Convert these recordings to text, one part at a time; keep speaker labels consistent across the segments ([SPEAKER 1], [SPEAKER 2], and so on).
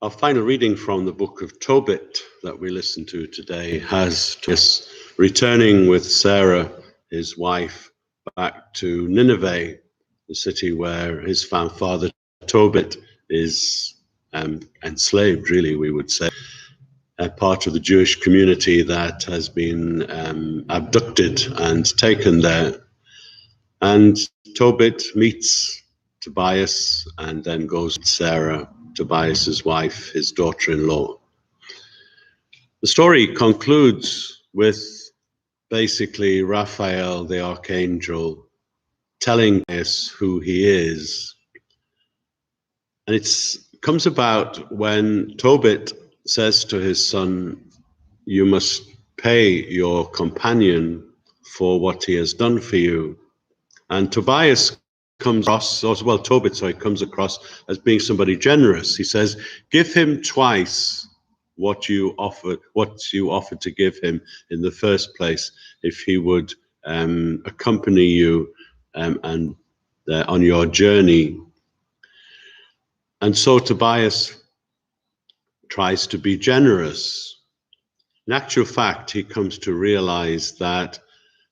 [SPEAKER 1] Our final reading from the book of Tobit that we listen to today has us returning with Sarah, his wife, back to Nineveh, the city where his father Tobit is enslaved, really, we would say, a part of the Jewish community that has been abducted and taken there. And Tobit meets Tobias and then goes with Sarah, Tobias's wife, his daughter-in-law. The story concludes with basically Raphael, the archangel, telling us who he is. And it comes about when Tobit says to his son, "You must pay your companion for what he has done for you." And Tobias comes across as being somebody generous. He says, "Give him twice what you offered to give him in the first place, if he would accompany you on your journey." And so Tobias tries to be generous. In actual fact, he comes to realize that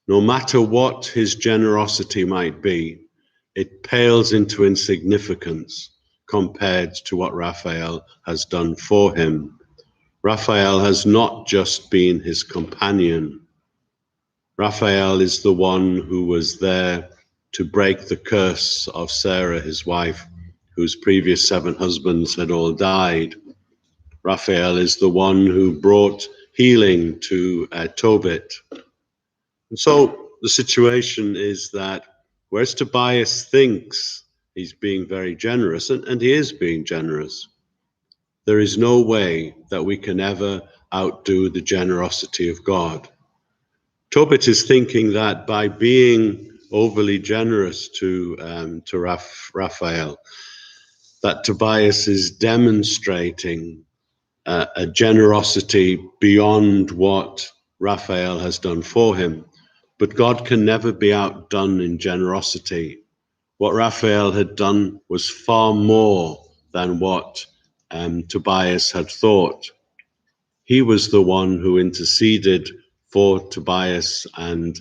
[SPEAKER 1] no matter what his generosity might be, it pales into insignificance compared to what Raphael has done for him. Raphael has not just been his companion. Raphael is the one who was there to break the curse of Sarah, his wife, whose previous 7 husbands had all died. Raphael is the one who brought healing to Tobit. And so the situation is that whereas Tobias thinks he's being very generous, and he is being generous, there is no way that we can ever outdo the generosity of God. Tobit is thinking that by being overly generous to Raphael, that Tobias is demonstrating a generosity beyond what Raphael has done for him. But God can never be outdone in generosity. What Raphael had done was far more than what Tobias had thought. He was the one who interceded for Tobias and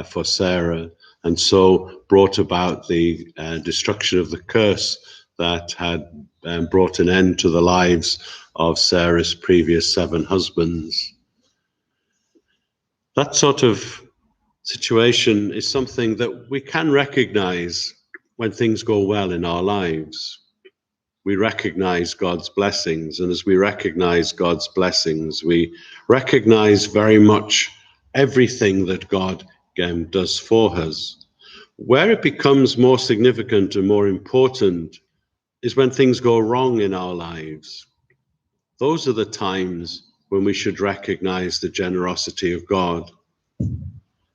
[SPEAKER 1] for Sarah, and so brought about the destruction of the curse that had brought an end to the lives of Sarah's previous 7 husbands. That sort of situation is something that we can recognize when things go well in our lives. We recognize God's blessings, and as we recognize God's blessings, we recognize very much everything that God does for us. Where it becomes more significant and more important is when things go wrong in our lives. Those are the times when we should recognize the generosity of God.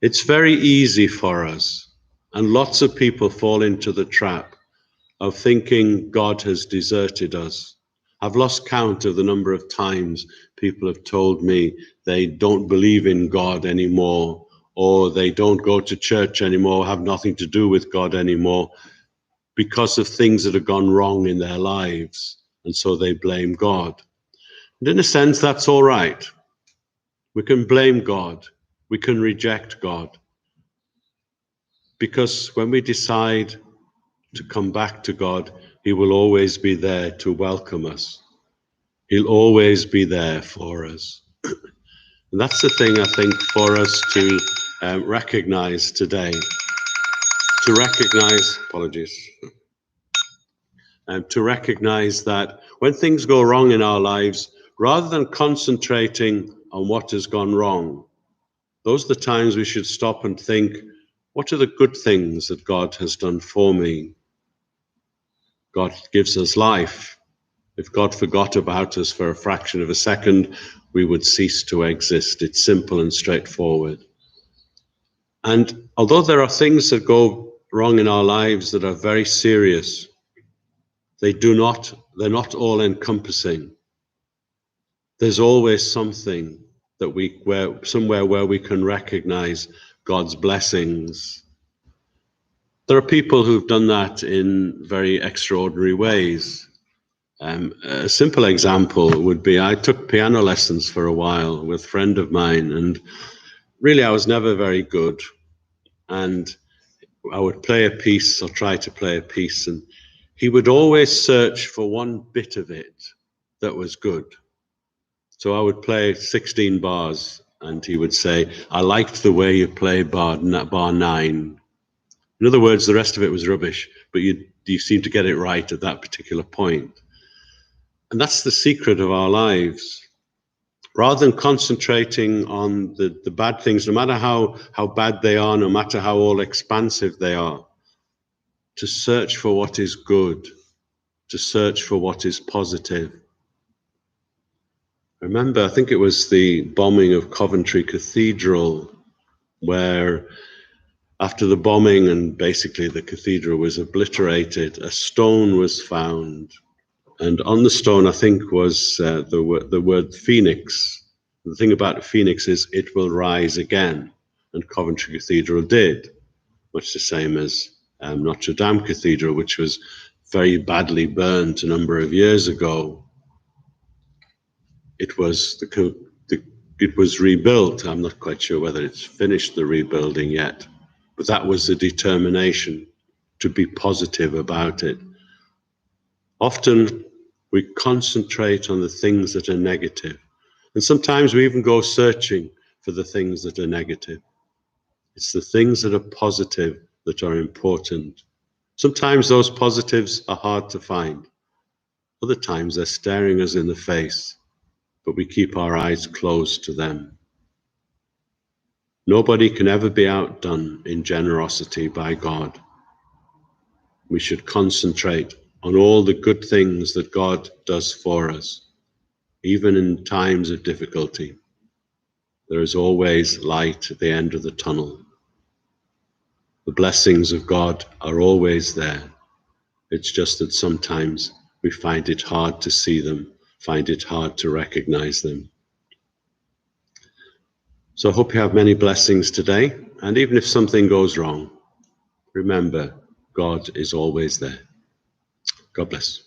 [SPEAKER 1] It's very easy for us, and lots of people fall into the trap of thinking God has deserted us. I've lost count of the number of times people have told me they don't believe in God anymore, or they don't go to church anymore, have nothing to do with God anymore, because of things that have gone wrong in their lives, and so they blame God. And in a sense, that's all right. We can blame God. We can reject God. Because when we decide to come back to God, he will always be there to welcome us. He'll always be there for us. And that's the thing, I think, for us to recognize today. To recognize that when things go wrong in our lives, rather than concentrating on what has gone wrong, those are the times we should stop and think, what are the good things that God has done for me? God gives us life. If God forgot about us for a fraction of a second, we would cease to exist. It's simple and straightforward. And although there are things that go wrong in our lives that are very serious, they're not all encompassing. There's always something somewhere where we can recognize God's blessings. There are people who've done that in very extraordinary ways. A simple example would be I took piano lessons for a while with a friend of mine, and really I was never very good. And I would play a piece or try to play a piece, and he would always search for one bit of it that was good. So I would play 16 bars, and he would say, I liked the way you play bar 9. In other words, the rest of it was rubbish, but you seem to get it right at that particular point. And that's the secret of our lives. Rather than concentrating on the bad things, no matter how bad they are, no matter how all expansive they are, to search for what is good, to search for what is positive. I remember, I think it was the bombing of Coventry Cathedral, where after the bombing and basically the cathedral was obliterated, a stone was found. And on the stone, I think, was the word phoenix. The thing about a phoenix is it will rise again. And Coventry Cathedral did, much the same as Notre Dame Cathedral, which was very badly burnt a number of years ago. It was it was rebuilt. I'm not quite sure whether it's finished the rebuilding yet, but that was the determination to be positive about it. Often we concentrate on the things that are negative, and sometimes we even go searching for the things that are negative. It's the things that are positive that are important. Sometimes those positives are hard to find. Other times they're staring us in the face, but we keep our eyes closed to them. Nobody can ever be outdone in generosity by God. We should concentrate on all the good things that God does for us, even in times of difficulty. There is always light at the end of the tunnel. The blessings of God are always there. It's just that sometimes we find it hard to see them, find it hard to recognize them. So I hope you have many blessings today. And even if something goes wrong, remember, God is always there. God bless.